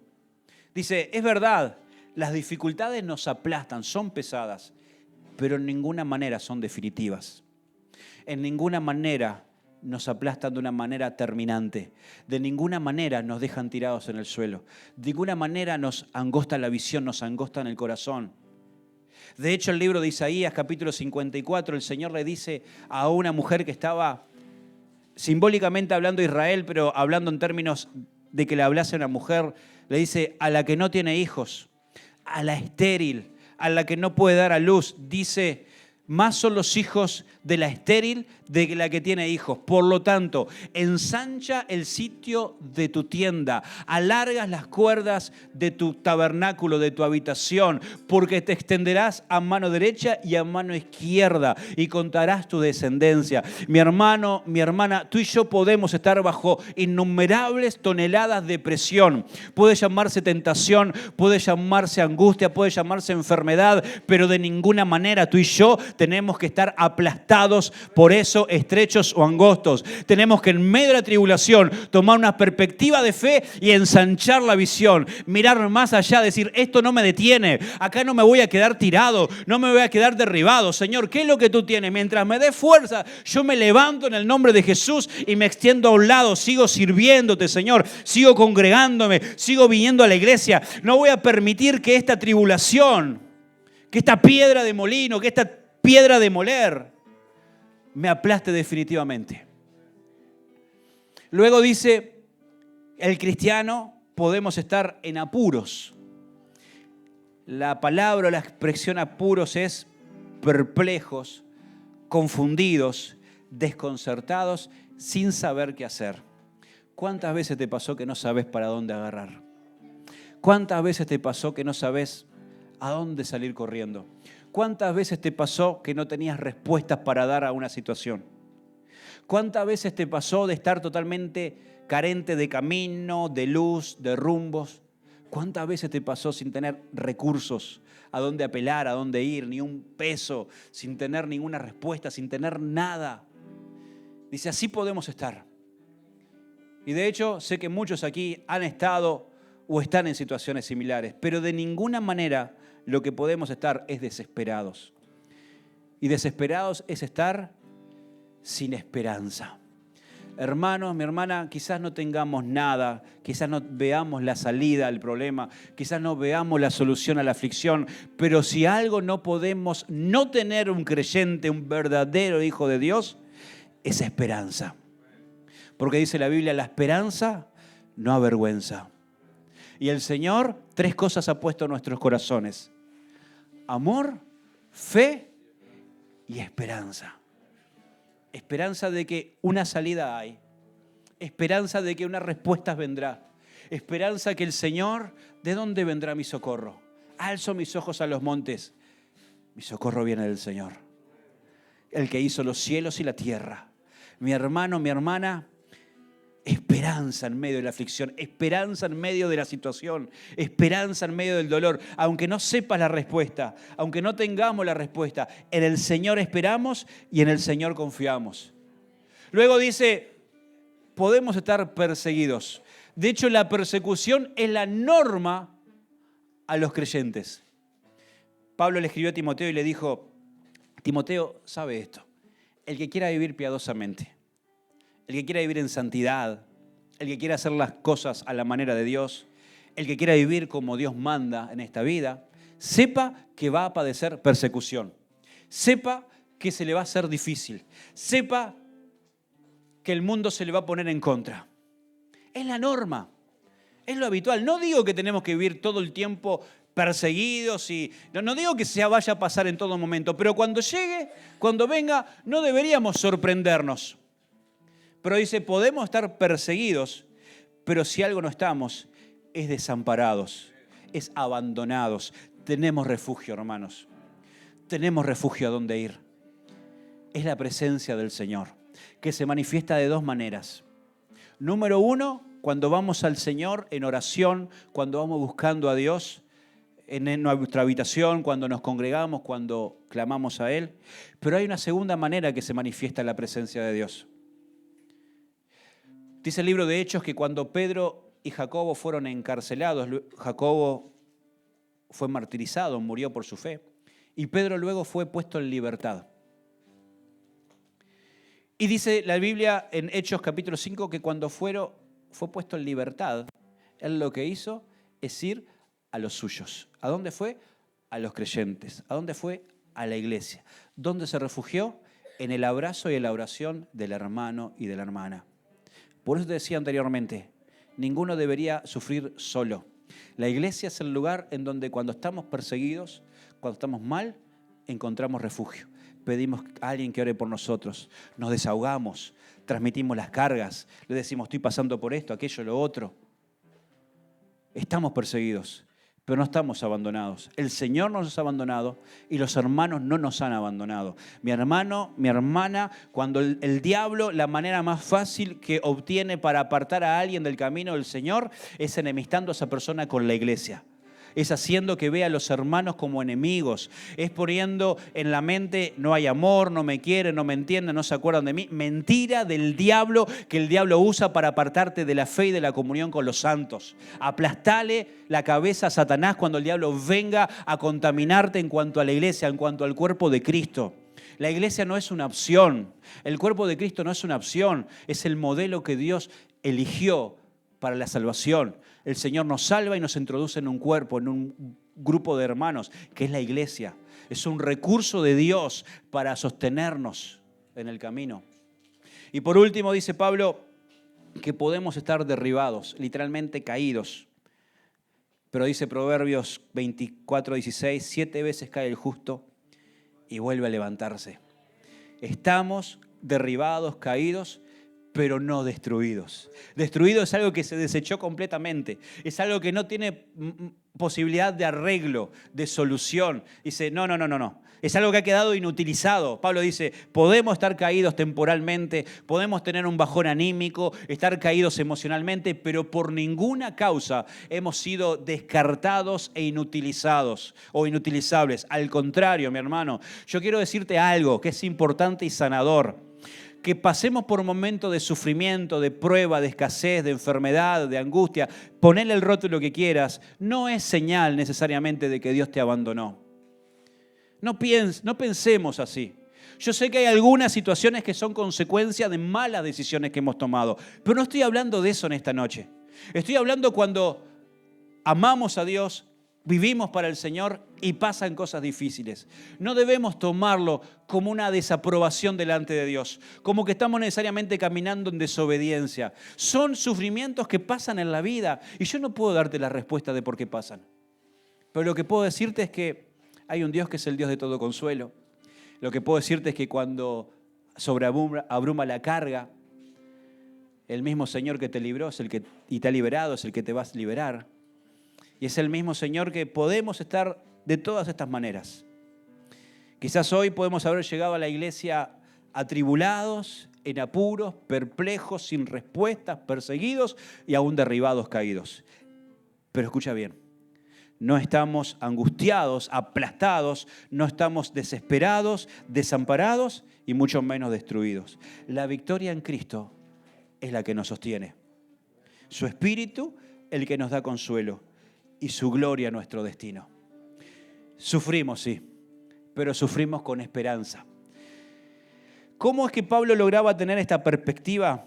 A: Dice, es verdad, las dificultades nos aplastan, son pesadas, pero en ninguna manera son definitivas. En ninguna manera nos aplastan de una manera terminante. De ninguna manera nos dejan tirados en el suelo. De ninguna manera nos angostan la visión, nos angostan el corazón. De hecho, el libro de Isaías, capítulo 54, el Señor le dice a una mujer que estaba simbólicamente hablando de Israel, pero hablando en términos de que le hablase a una mujer, le dice, a la que no tiene hijos, a la estéril, a la que no puede dar a luz, dice, más son los hijos de la estéril de la que tiene hijos. Por lo tanto, ensancha el sitio de tu tienda, alargas las cuerdas de tu tabernáculo, de tu habitación, porque te extenderás a mano derecha y a mano izquierda y contarás tu descendencia. Mi hermano, mi hermana, tú y yo podemos estar bajo innumerables toneladas de presión. Puede llamarse tentación, puede llamarse angustia, puede llamarse enfermedad, pero de ninguna manera tú y yo tenemos que estar aplastados por eso, estrechos o angostos. Tenemos que en medio de la tribulación tomar una perspectiva de fe y ensanchar la visión, mirar más allá, decir, esto no me detiene, acá no me voy a quedar tirado, no me voy a quedar derribado. Señor, ¿qué es lo que tú tienes? Mientras me des fuerza, yo me levanto en el nombre de Jesús y me extiendo a un lado, sigo sirviéndote, Señor, sigo congregándome, sigo viniendo a la iglesia. No voy a permitir que esta tribulación, que esta piedra de molino, que esta piedra de moler me aplaste definitivamente. Luego dice, el cristiano podemos estar en apuros. La palabra, la expresión apuros es perplejos, confundidos, desconcertados, sin saber qué hacer. ¿Cuántas veces te pasó que no sabes para dónde agarrar? ¿Cuántas veces te pasó que no sabes a dónde salir corriendo? ¿Cuántas veces te pasó que no tenías respuestas para dar a una situación? ¿Cuántas veces te pasó de estar totalmente carente de camino, de luz, de rumbos? ¿Cuántas veces te pasó sin tener recursos a dónde apelar, a dónde ir, ni un peso, sin tener ninguna respuesta, sin tener nada? Dice, así podemos estar. Y de hecho, sé que muchos aquí han estado o están en situaciones similares, pero de ninguna manera lo que podemos estar es desesperados. Y desesperados es estar sin esperanza. Hermanos, mi hermana, quizás no tengamos nada, quizás no veamos la salida al problema, quizás no veamos la solución a la aflicción, pero si algo no podemos no tener un creyente, un verdadero hijo de Dios, es esperanza. Porque dice la Biblia, la esperanza no avergüenza. Y el Señor 3 cosas ha puesto en nuestros corazones: amor, fe y esperanza. Esperanza de que una salida hay. Esperanza de que una respuesta vendrá. Esperanza que el Señor, ¿de dónde vendrá mi socorro? Alzo mis ojos a los montes. Mi socorro viene del Señor, el que hizo los cielos y la tierra. Mi hermano, mi hermana, esperanza en medio de la aflicción, esperanza en medio de la situación, esperanza en medio del dolor. Aunque no sepas la respuesta, aunque no tengamos la respuesta, en el Señor esperamos y en el Señor confiamos. Luego dice, podemos estar perseguidos. De hecho, la persecución es la norma a los creyentes. Pablo le escribió a Timoteo y le dijo, Timoteo, sabe esto, el que quiera vivir piadosamente, el que quiera vivir en santidad, el que quiera hacer las cosas a la manera de Dios, el que quiera vivir como Dios manda en esta vida, sepa que va a padecer persecución, sepa que se le va a hacer difícil, sepa que el mundo se le va a poner en contra. Es la norma, es lo habitual. No digo que tenemos que vivir todo el tiempo perseguidos y no digo que se vaya a pasar en todo momento, pero cuando llegue, cuando venga, no deberíamos sorprendernos. Pero dice, podemos estar perseguidos, pero si algo no estamos, es desamparados, es abandonados. Tenemos refugio, hermanos. Tenemos refugio a donde ir. Es la presencia del Señor, que se manifiesta de 2 maneras. Número 1, cuando vamos al Señor en oración, cuando vamos buscando a Dios en nuestra habitación, cuando nos congregamos, cuando clamamos a Él. Pero hay una segunda manera que se manifiesta la presencia de Dios. Dice el libro de Hechos que cuando Pedro y Jacobo fueron encarcelados, Jacobo fue martirizado, murió por su fe, y Pedro luego fue puesto en libertad. Y dice la Biblia en Hechos capítulo 5 que cuando fue puesto en libertad, él lo que hizo es ir a los suyos. ¿A dónde fue? A los creyentes. ¿A dónde fue? A la iglesia. ¿Dónde se refugió? En el abrazo y en la oración del hermano y de la hermana. Por eso te decía anteriormente, ninguno debería sufrir solo. La iglesia es el lugar en donde cuando estamos perseguidos, cuando estamos mal, encontramos refugio. Pedimos a alguien que ore por nosotros, nos desahogamos, transmitimos las cargas, le decimos estoy pasando por esto, aquello, lo otro. Estamos perseguidos, pero no estamos abandonados. El Señor no nos ha abandonado y los hermanos no nos han abandonado. Mi hermano, mi hermana, cuando el diablo, la manera más fácil que obtiene para apartar a alguien del camino del Señor es enemistando a esa persona con la iglesia. Es haciendo que vea a los hermanos como enemigos. Es poniendo en la mente, no hay amor, no me quieren, no me entienden, no se acuerdan de mí. Mentira del diablo que el diablo usa para apartarte de la fe y de la comunión con los santos. Aplastale la cabeza a Satanás cuando el diablo venga a contaminarte en cuanto a la iglesia, en cuanto al cuerpo de Cristo. La iglesia no es una opción. El cuerpo de Cristo no es una opción. Es el modelo que Dios eligió para la salvación. El Señor nos salva y nos introduce en un cuerpo, en un grupo de hermanos, que es la iglesia. Es un recurso de Dios para sostenernos en el camino. Y por último dice Pablo que podemos estar derribados, literalmente caídos. Pero dice Proverbios 24:16, 7 veces cae el justo y vuelve a levantarse. Estamos derribados, caídos, pero no destruidos. Destruido es algo que se desechó completamente. Es algo que no tiene posibilidad de arreglo, de solución. Dice, no. Es algo que ha quedado inutilizado. Pablo dice, podemos estar caídos temporalmente, podemos tener un bajón anímico, estar caídos emocionalmente, pero por ninguna causa hemos sido descartados e inutilizados o inutilizables. Al contrario, mi hermano, yo quiero decirte algo que es importante y sanador. Que pasemos por momentos de sufrimiento, de prueba, de escasez, de enfermedad, de angustia, ponele el rótulo que quieras, no es señal necesariamente de que Dios te abandonó. No pensemos así. Yo sé que hay algunas situaciones que son consecuencia de malas decisiones que hemos tomado, pero no estoy hablando de eso en esta noche. Estoy hablando cuando amamos a Dios, vivimos para el Señor y pasan cosas difíciles. No debemos tomarlo como una desaprobación delante de Dios, como que estamos necesariamente caminando en desobediencia. Son sufrimientos que pasan en la vida y yo no puedo darte la respuesta de por qué pasan. Pero lo que puedo decirte es que hay un Dios que es el Dios de todo consuelo. Lo que puedo decirte es que cuando sobreabruma la carga, el mismo Señor que te libró y te ha liberado es el que te va a liberar. Y es el mismo Señor que podemos estar de todas estas maneras. Quizás hoy podemos haber llegado a la iglesia atribulados, en apuros, perplejos, sin respuestas, perseguidos y aún derribados, caídos. Pero escucha bien, no estamos angustiados, aplastados, no estamos desesperados, desamparados y mucho menos destruidos. La victoria en Cristo es la que nos sostiene. Su Espíritu, el que nos da consuelo. Y su gloria nuestro destino. Sufrimos, sí, pero sufrimos con esperanza. ¿Cómo es que Pablo lograba tener esta perspectiva?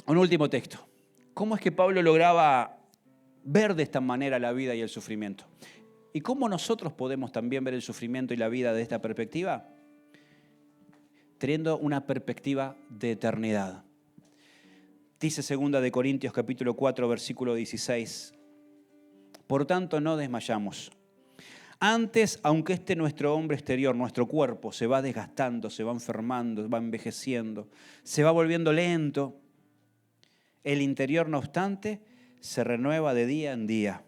A: Un último texto. ¿Cómo es que Pablo lograba ver de esta manera la vida y el sufrimiento? ¿Y cómo nosotros podemos también ver el sufrimiento y la vida de esta perspectiva? Teniendo una perspectiva de eternidad. Dice 2 Corintios capítulo 4, versículo 16. Por tanto, no desmayamos. Antes, aunque nuestro hombre exterior, nuestro cuerpo, se va desgastando, se va enfermando, va envejeciendo, se va volviendo lento, el interior, no obstante, se renueva de día en día.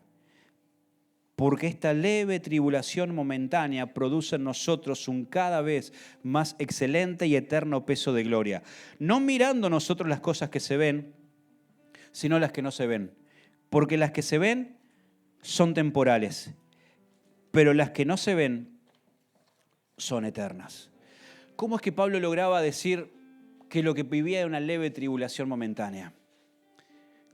A: Porque esta leve tribulación momentánea produce en nosotros un cada vez más excelente y eterno peso de gloria. No mirando nosotros las cosas que se ven, sino las que no se ven. Porque las que se ven son temporales, pero las que no se ven son eternas. ¿Cómo es que Pablo lograba decir que lo que vivía era una leve tribulación momentánea?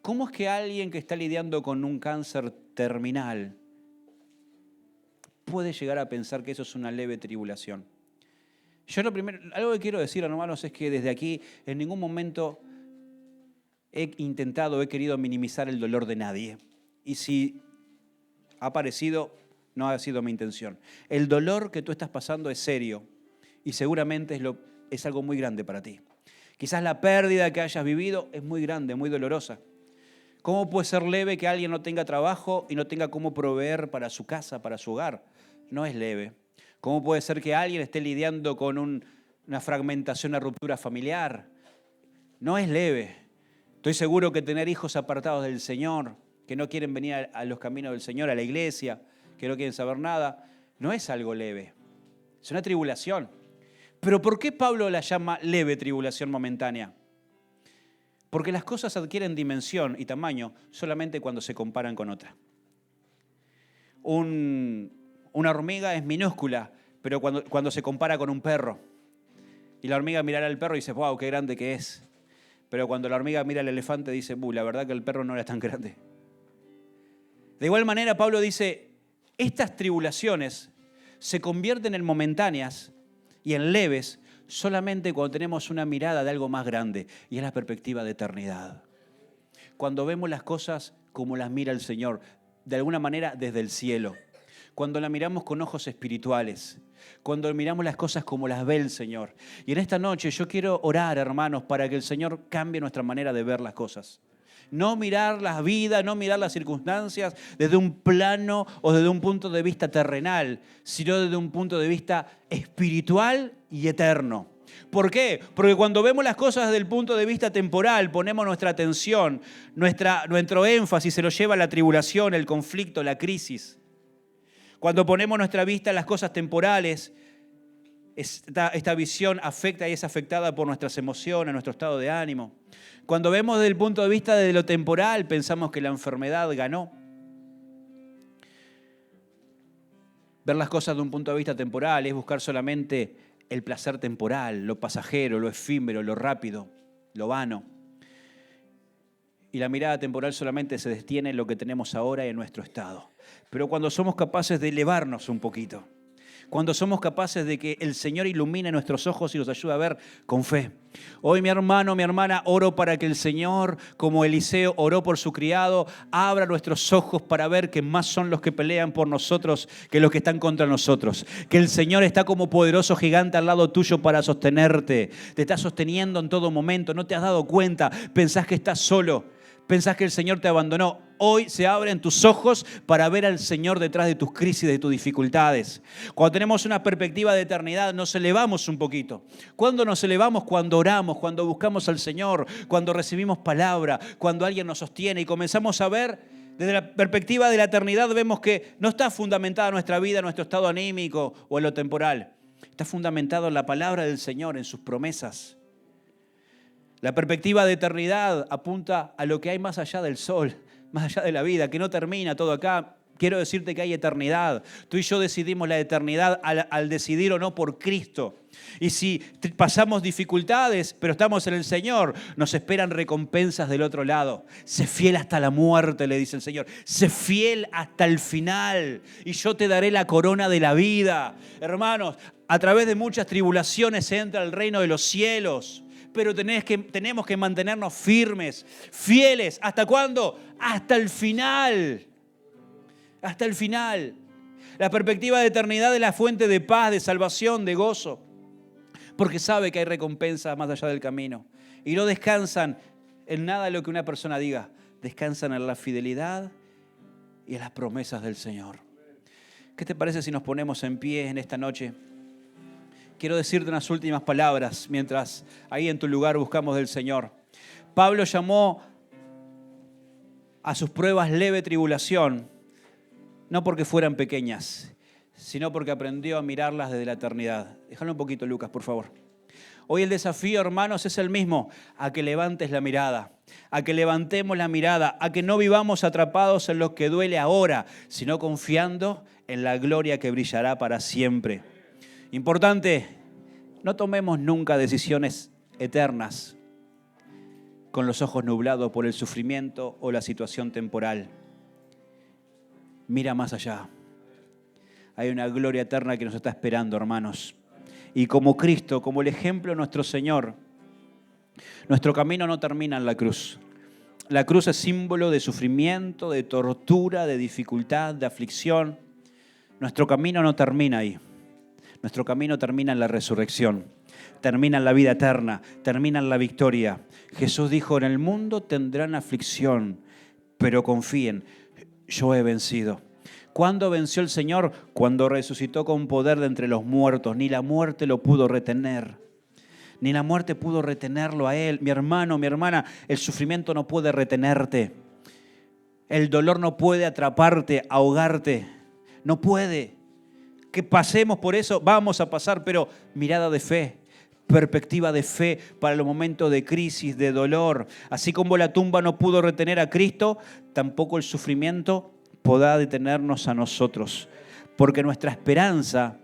A: ¿Cómo es que alguien que está lidiando con un cáncer terminal puede llegar a pensar que eso es una leve tribulación? Algo que quiero decir, hermanos, es que desde aquí en ningún momento he querido minimizar el dolor de nadie. Y si ha parecido, no ha sido mi intención. El dolor que tú estás pasando es serio y seguramente es algo muy grande para ti. Quizás la pérdida que hayas vivido es muy grande, muy dolorosa. ¿Cómo puede ser leve que alguien no tenga trabajo y no tenga cómo proveer para su casa, para su hogar? No es leve. ¿Cómo puede ser que alguien esté lidiando con una fragmentación, una ruptura familiar? No es leve. Estoy seguro que tener hijos apartados del Señor, que no quieren venir a los caminos del Señor, a la iglesia, que no quieren saber nada, no es algo leve. Es una tribulación. ¿Pero por qué Pablo la llama leve tribulación momentánea? Porque las cosas adquieren dimensión y tamaño solamente cuando se comparan con otra. Una hormiga es minúscula, pero cuando se compara con un perro. Y la hormiga mirará al perro y dice, wow, qué grande que es. Pero cuando la hormiga mira al elefante dice, la verdad que el perro no era tan grande. De igual manera, Pablo dice, estas tribulaciones se convierten en momentáneas y en leves solamente cuando tenemos una mirada de algo más grande, y es la perspectiva de eternidad. Cuando vemos las cosas como las mira el Señor, de alguna manera desde el cielo. Cuando la miramos con ojos espirituales. Cuando miramos las cosas como las ve el Señor. Y en esta noche yo quiero orar, hermanos, para que el Señor cambie nuestra manera de ver las cosas. No mirar la vida, no mirar las circunstancias desde un plano o desde un punto de vista terrenal, sino desde un punto de vista espiritual y eterno. ¿Por qué? Porque cuando vemos las cosas desde el punto de vista temporal, ponemos nuestra atención, nuestro énfasis se lo lleva a la tribulación, el conflicto, la crisis. Cuando ponemos nuestra vista en las cosas temporales, esta visión afecta y es afectada por nuestras emociones, nuestro estado de ánimo. Cuando vemos desde el punto de vista de lo temporal, pensamos que la enfermedad ganó. Ver las cosas de un punto de vista temporal es buscar solamente el placer temporal, lo pasajero, lo efímero, lo rápido, lo vano. Y la mirada temporal solamente se detiene en lo que tenemos ahora y en nuestro estado. Pero cuando somos capaces de elevarnos un poquito, Cuando somos capaces de que el Señor ilumine nuestros ojos y nos ayude a ver con fe. Hoy, mi hermano, mi hermana, oro para que el Señor, como Eliseo oró por su criado, abra nuestros ojos para ver que más son los que pelean por nosotros que los que están contra nosotros. Que el Señor está como poderoso gigante al lado tuyo para sostenerte. Te está sosteniendo en todo momento. No te has dado cuenta. Pensás que estás solo. Pensás que el Señor te abandonó. Hoy se abren tus ojos para ver al Señor detrás de tus crisis, de tus dificultades. Cuando tenemos una perspectiva de eternidad, nos elevamos un poquito. ¿Cuándo nos elevamos? Cuando oramos, cuando buscamos al Señor, cuando recibimos palabra, cuando alguien nos sostiene y comenzamos a ver desde la perspectiva de la eternidad. Vemos que no está fundamentada nuestra vida, nuestro estado anímico o en lo temporal. Está fundamentado en la palabra del Señor, en sus promesas. La perspectiva de eternidad apunta a lo que hay más allá del sol, más allá de la vida, que no termina todo acá. Quiero decirte que hay eternidad. Tú y yo decidimos la eternidad al decidir o no por Cristo. Y si pasamos dificultades, pero estamos en el Señor, nos esperan recompensas del otro lado. Sé fiel hasta la muerte, le dice el Señor. Sé fiel hasta el final y yo te daré la corona de la vida. Hermanos, a través de muchas tribulaciones se entra al reino de los cielos. Pero tenemos que mantenernos firmes, fieles. ¿Hasta cuándo? Hasta el final. Hasta el final. La perspectiva de eternidad es la fuente de paz, de salvación, de gozo. Porque sabe que hay recompensas más allá del camino. Y no descansan en nada de lo que una persona diga. Descansan en la fidelidad y en las promesas del Señor. ¿Qué te parece si nos ponemos en pie en esta noche? Quiero decirte unas últimas palabras mientras ahí en tu lugar buscamos del Señor. Pablo llamó a sus pruebas leve tribulación, no porque fueran pequeñas, sino porque aprendió a mirarlas desde la eternidad. Déjalo un poquito, Lucas, por favor. Hoy el desafío, hermanos, es el mismo, a que levantes la mirada, a que levantemos la mirada, a que no vivamos atrapados en lo que duele ahora, sino confiando en la gloria que brillará para siempre. Importante, no tomemos nunca decisiones eternas con los ojos nublados por el sufrimiento o la situación temporal. Mira más allá. Hay una gloria eterna que nos está esperando, hermanos. Y como Cristo, como el ejemplo de nuestro Señor, nuestro camino no termina en la cruz. La cruz es símbolo de sufrimiento, de tortura, de dificultad, de aflicción. Nuestro camino no termina ahí. Nuestro camino termina en la resurrección, termina en la vida eterna, termina en la victoria. Jesús dijo, en el mundo tendrán aflicción, pero confíen, yo he vencido. ¿Cuándo venció el Señor? Cuando resucitó con poder de entre los muertos. Ni la muerte lo pudo retener. Ni la muerte pudo retenerlo a Él. Mi hermano, mi hermana, el sufrimiento no puede retenerte. El dolor no puede atraparte, ahogarte. No puede. Que pasemos por eso, vamos a pasar, pero mirada de fe, perspectiva de fe para los momentos de crisis, de dolor. Así como la tumba no pudo retener a Cristo, tampoco el sufrimiento podrá detenernos a nosotros. Porque nuestra esperanza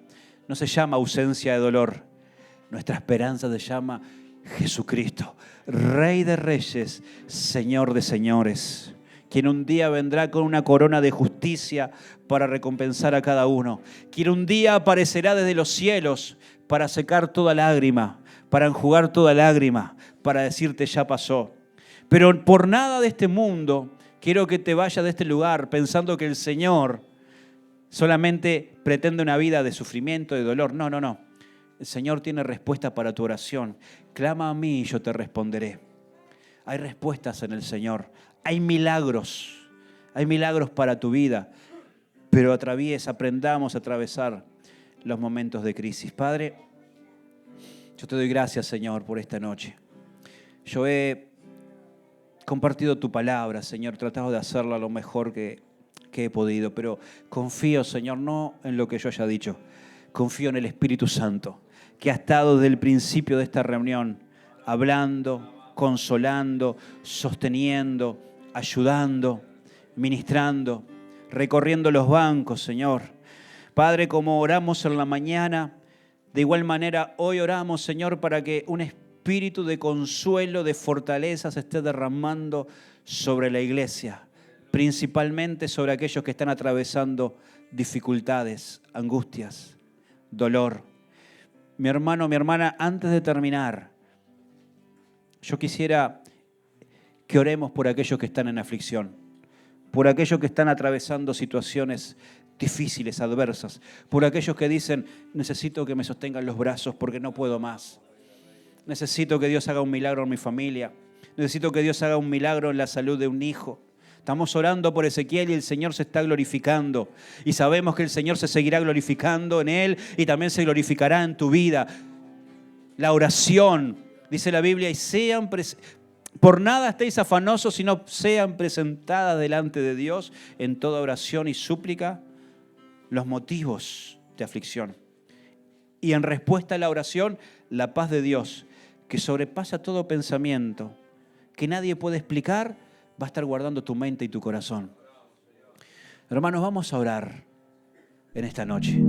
A: no se llama ausencia de dolor. Nuestra esperanza se llama Jesucristo, Rey de Reyes, Señor de Señores. Quien un día vendrá con una corona de justicia para recompensar a cada uno. Quien un día aparecerá desde los cielos para secar toda lágrima, para enjugar toda lágrima, para decirte ya pasó. Pero por nada de este mundo quiero que te vayas de este lugar pensando que el Señor solamente pretende una vida de sufrimiento, de dolor. No, no, no. El Señor tiene respuesta para tu oración. Clama a mí y yo te responderé. Hay respuestas en el Señor. Hay milagros para tu vida, pero aprendamos a atravesar los momentos de crisis. Padre, yo te doy gracias, Señor, por esta noche. Yo he compartido tu palabra, Señor, tratado de hacerla lo mejor que he podido, pero confío, Señor, no en lo que yo haya dicho, confío en el Espíritu Santo, que ha estado desde el principio de esta reunión, hablando, consolando, sosteniendo, ayudando, ministrando, recorriendo los bancos, Señor. Padre, como oramos en la mañana, de igual manera hoy oramos, Señor, para que un espíritu de consuelo, de fortaleza se esté derramando sobre la iglesia, principalmente sobre aquellos que están atravesando dificultades, angustias. dolor. Mi hermano, mi hermana, antes de terminar, yo quisiera que oremos por aquellos que están en aflicción, por aquellos que están atravesando situaciones difíciles, adversas, por aquellos que dicen, necesito que me sostengan los brazos porque no puedo más. Necesito que Dios haga un milagro en mi familia. Necesito que Dios haga un milagro en la salud de un hijo. Estamos orando por Ezequiel y el Señor se está glorificando. Y sabemos que el Señor se seguirá glorificando en él y también se glorificará en tu vida. La oración, dice la Biblia, y por nada estéis afanosos, sino sean presentadas delante de Dios en toda oración y súplica los motivos de aflicción. Y en respuesta a la oración, la paz de Dios, que sobrepasa todo pensamiento, que nadie puede explicar, va a estar guardando tu mente y tu corazón. Hermanos, vamos a orar en esta noche.